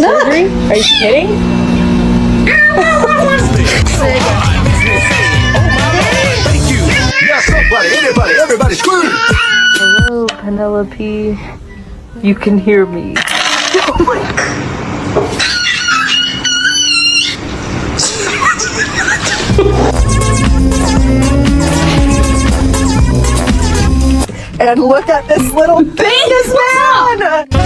surgery? Are you kidding? Thank you. Yeah, somebody, anybody, everybody, scream. Hello, Penelope. You can hear me. And look at this little penis man!